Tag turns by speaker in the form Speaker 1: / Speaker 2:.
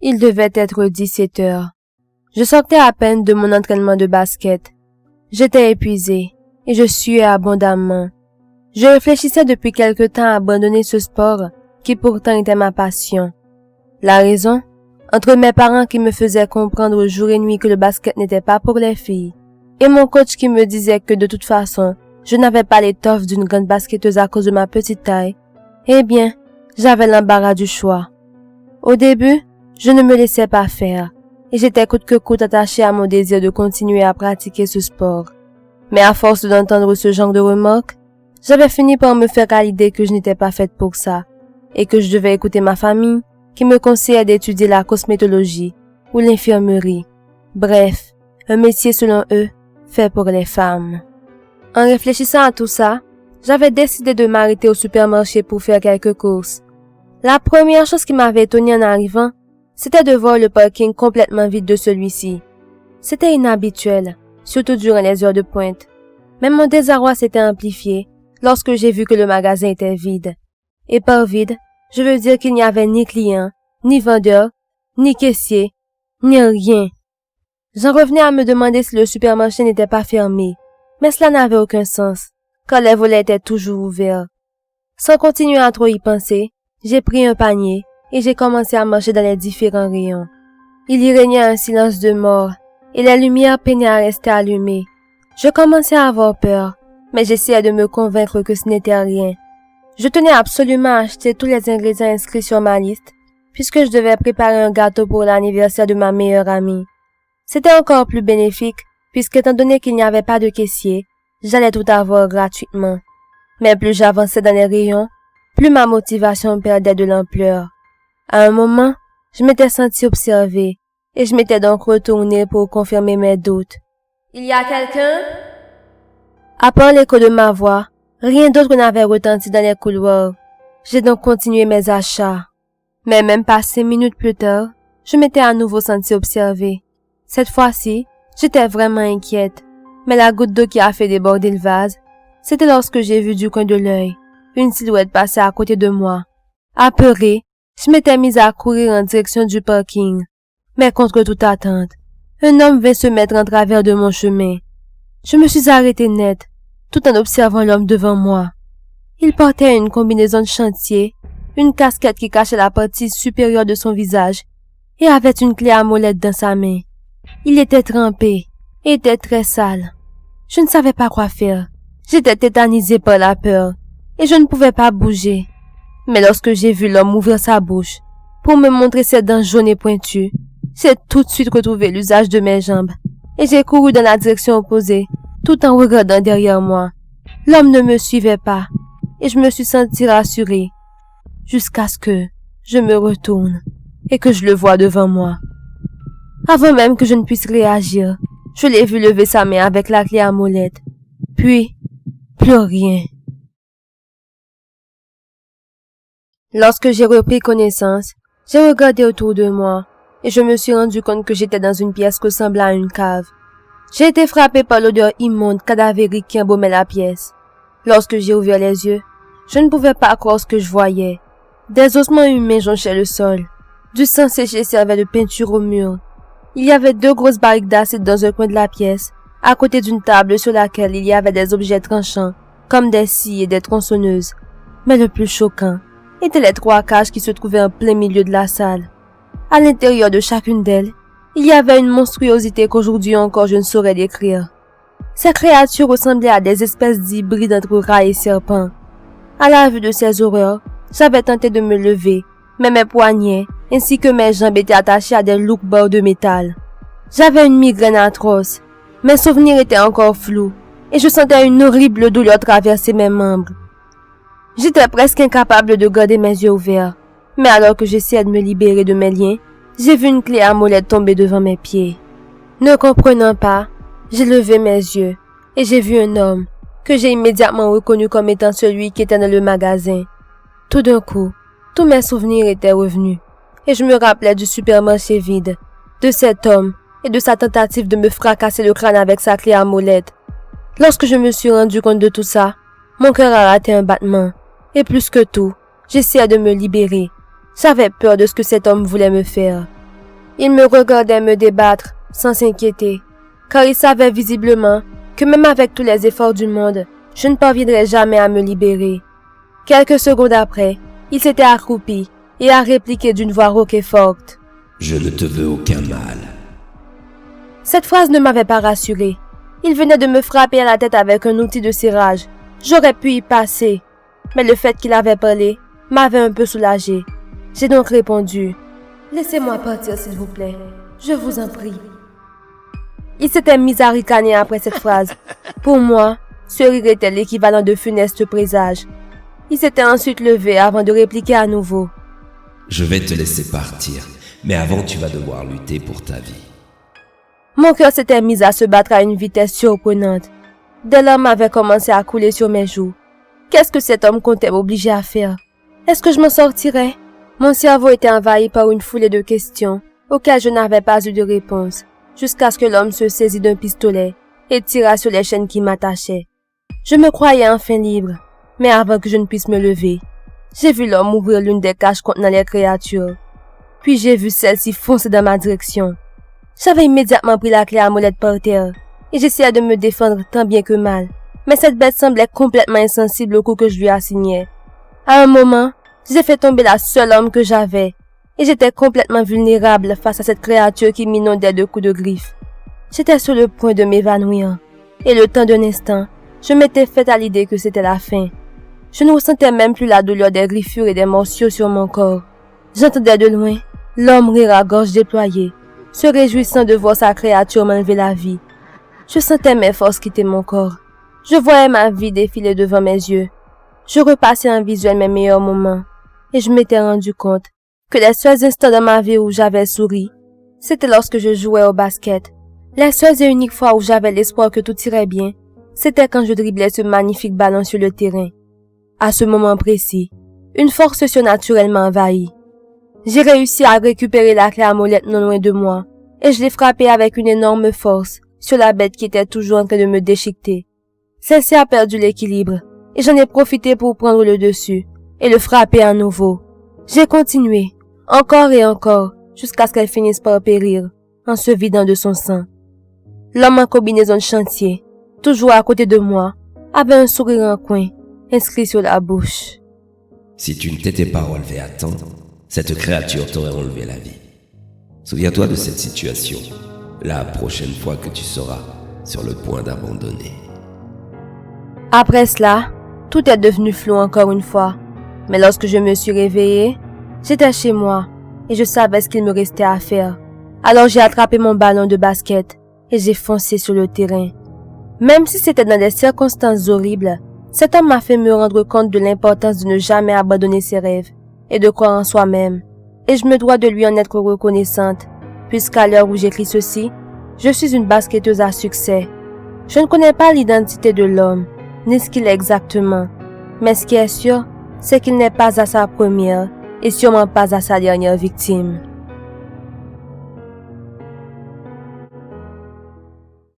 Speaker 1: Il devait être 17 heures. Je sortais à peine de mon entraînement de basket. J'étais épuisé et je suais abondamment. Je réfléchissais depuis quelque temps à abandonner ce sport qui pourtant était ma passion. La raison? Entre mes parents qui me faisaient comprendre jour et nuit que le basket n'était pas pour les filles, et mon coach qui me disait que de toute façon, je n'avais pas l'étoffe d'une grande basketteuse à cause de ma petite taille, eh bien, j'avais l'embarras du choix. Au début, je ne me laissais pas faire, et j'étais coûte que coûte attachée à mon désir de continuer à pratiquer ce sport. Mais à force d'entendre ce genre de remarques, j'avais fini par me faire à l'idée que je n'étais pas faite pour ça, et que je devais écouter ma famille, qui me conseillait d'étudier la cosmétologie ou l'infirmerie. Bref, un métier selon eux, fait pour les femmes. En réfléchissant à tout ça, j'avais décidé de m'arrêter au supermarché pour faire quelques courses. La première chose qui m'avait étonnée en arrivant, c'était de voir le parking complètement vide de celui-ci. C'était inhabituel, surtout durant les heures de pointe. Mais mon désarroi s'était amplifié lorsque j'ai vu que le magasin était vide. Et par vide, je veux dire qu'il n'y avait ni client, ni vendeur, ni caissier, ni rien. J'en revenais à me demander si le supermarché n'était pas fermé, mais cela n'avait aucun sens, car les volets étaient toujours ouverts. Sans continuer à trop y penser, j'ai pris un panier et j'ai commencé à marcher dans les différents rayons. Il y régnait un silence de mort, et les lumières peinaient à rester allumées. Je commençais à avoir peur, mais j'essayais de me convaincre que ce n'était rien. Je tenais absolument à acheter tous les ingrédients inscrits sur ma liste, puisque je devais préparer un gâteau pour l'anniversaire de ma meilleure amie. C'était encore plus bénéfique, puisqu'étant donné qu'il n'y avait pas de caissier, j'allais tout avoir gratuitement. Mais plus j'avançais dans les rayons, plus ma motivation perdait de l'ampleur. À un moment, je m'étais sentie observée, et je m'étais donc retournée pour confirmer mes doutes. « Il y a quelqu'un? » À part l'écho de ma voix, rien d'autre n'avait retenti dans les couloirs. J'ai donc continué mes achats. Mais même pas 5 minutes plus tard, je m'étais à nouveau sentie observée. Cette fois-ci, j'étais vraiment inquiète. Mais la goutte d'eau qui a fait déborder le vase, c'était lorsque j'ai vu du coin de l'œil une silhouette passer à côté de moi. Apeurée, je m'étais mise à courir en direction du parking. Mais contre toute attente, un homme vint se mettre en travers de mon chemin. Je me suis arrêtée net, tout en observant l'homme devant moi. Il portait une combinaison de chantier, une casquette qui cachait la partie supérieure de son visage, et avait une clé à molette dans sa main. Il était trempé, et était très sale. Je ne savais pas quoi faire. J'étais tétanisée par la peur, et je ne pouvais pas bouger. Mais lorsque j'ai vu l'homme ouvrir sa bouche, pour me montrer ses dents jaunes et pointues, j'ai tout de suite retrouvé l'usage de mes jambes, et j'ai couru dans la direction opposée, tout en regardant derrière moi. L'homme ne me suivait pas, et je me suis sentie rassurée, jusqu'à ce que je me retourne et que je le vois devant moi. Avant même que je ne puisse réagir, je l'ai vu lever sa main avec la clé à molette. Puis, plus rien. Lorsque j'ai repris connaissance, j'ai regardé autour de moi, et je me suis rendu compte que j'étais dans une pièce ressemblant à une cave. J'ai été frappée par l'odeur immonde, cadavérique qui embaumait la pièce. Lorsque j'ai ouvert les yeux, je ne pouvais pas croire ce que je voyais. Des ossements humains jonchaient le sol. Du sang séché servait de peinture au mur. Il y avait 2 grosses barriques d'acide dans un coin de la pièce, à côté d'une table sur laquelle il y avait des objets tranchants, comme des scies et des tronçonneuses. Mais le plus choquant étaient les 3 cages qui se trouvaient en plein milieu de la salle. À l'intérieur de chacune d'elles, il y avait une monstruosité qu'aujourd'hui encore je ne saurais décrire. Ces créatures ressemblaient à des espèces d'hybrides entre rats et serpents. À la vue de ces horreurs, j'avais tenté de me lever, mais mes poignets ainsi que mes jambes étaient attachés à des look-bars de métal. J'avais une migraine atroce. Mes souvenirs étaient encore flous, et je sentais une horrible douleur traverser mes membres. J'étais presque incapable de garder mes yeux ouverts, mais alors que j'essayais de me libérer de mes liens, j'ai vu une clé à molette tomber devant mes pieds. Ne comprenant pas, j'ai levé mes yeux, et j'ai vu un homme, que j'ai immédiatement reconnu comme étant celui qui était dans le magasin. Tout d'un coup, tous mes souvenirs étaient revenus, et je me rappelais du supermarché vide, de cet homme, et de sa tentative de me fracasser le crâne avec sa clé à molette. Lorsque je me suis rendu compte de tout ça, mon cœur a raté un battement, et plus que tout, j'essayais de me libérer. J'avais peur de ce que cet homme voulait me faire. Il me regardait me débattre, sans s'inquiéter, car il savait visiblement que même avec tous les efforts du monde, je ne parviendrais jamais à me libérer. Quelques secondes après, il s'était accroupi et a répliqué d'une voix rauque et forte.
Speaker 2: « Je ne te veux aucun mal. »
Speaker 1: Cette phrase ne m'avait pas rassuré. Il venait de me frapper à la tête avec un outil de serrage. J'aurais pu y passer, mais le fait qu'il avait parlé m'avait un peu soulagé. J'ai donc répondu « Laissez-moi partir s'il vous plaît, je vous en prie. » Il s'était mis à ricaner après cette phrase. Pour moi, ce rire était l'équivalent de funestes présages. Il s'était ensuite levé avant de répliquer à nouveau.
Speaker 2: « Je vais te laisser partir, mais avant tu vas devoir lutter pour ta vie. »
Speaker 1: Mon cœur s'était mis à se battre à une vitesse surprenante. Des larmes avaient commencé à couler sur mes joues. Qu'est-ce que cet homme comptait m'obliger à faire? Est-ce que je m'en sortirais? Mon cerveau était envahi par une foulée de questions auxquelles je n'avais pas eu de réponse, jusqu'à ce que l'homme se saisit d'un pistolet et tira sur les chaînes qui m'attachaient. Je me croyais enfin libre, mais avant que je ne puisse me lever, j'ai vu l'homme ouvrir l'une des cages contenant les créatures. Puis j'ai vu celle-ci foncer dans ma direction. J'avais immédiatement pris la clé à molette par terre et j'essayais de me défendre tant bien que mal, mais cette bête semblait complètement insensible au coup que je lui assignais. À un moment, j'ai fait tomber la seule arme que j'avais et j'étais complètement vulnérable face à cette créature qui m'inondait de coups de griffes. J'étais sur le point de m'évanouir et le temps d'un instant, je m'étais fait à l'idée que c'était la fin. Je ne ressentais même plus la douleur des griffures et des morsures sur mon corps. J'entendais de loin l'homme rire à gorge déployée, se réjouissant de voir sa créature m'enlever la vie. Je sentais mes forces quitter mon corps. Je voyais ma vie défiler devant mes yeux. Je repassais en visuel mes meilleurs moments et je m'étais rendu compte que les seuls instants de ma vie où j'avais souri, c'était lorsque je jouais au basket. Les seules et uniques fois où j'avais l'espoir que tout irait bien, c'était quand je driblais ce magnifique ballon sur le terrain. À ce moment précis, une force surnaturelle m'a envahi. J'ai réussi à récupérer la clé à molette non loin de moi et je l'ai frappée avec une énorme force sur la bête qui était toujours en train de me déchiqueter. Celle-ci a perdu l'équilibre et j'en ai profité pour prendre le dessus et le frapper à nouveau. J'ai continué, encore et encore, jusqu'à ce qu'elle finisse par périr en se vidant de son sang. L'homme en combinaison de chantier, toujours à côté de moi, avait un sourire en coin, inscrit sur la bouche.
Speaker 2: « Si tu ne t'étais pas relevé à temps, cette créature t'aurait enlevé la vie. Souviens-toi de cette situation, la prochaine fois que tu seras sur le point d'abandonner. »
Speaker 1: Après cela, tout est devenu flou encore une fois. Mais lorsque je me suis réveillée, j'étais chez moi et je savais ce qu'il me restait à faire. Alors j'ai attrapé mon ballon de basket et j'ai foncé sur le terrain. Même si c'était dans des circonstances horribles, cet homme m'a fait me rendre compte de l'importance de ne jamais abandonner ses rêves et de croire en soi-même. Et je me dois de lui en être reconnaissante, puisqu'à l'heure où j'écris ceci, je suis une basketteuse à succès. Je ne connais pas l'identité de l'homme, ni ce qu'il est exactement, mais ce qui est sûr, c'est qu'il n'est pas à sa première et sûrement pas à sa dernière victime.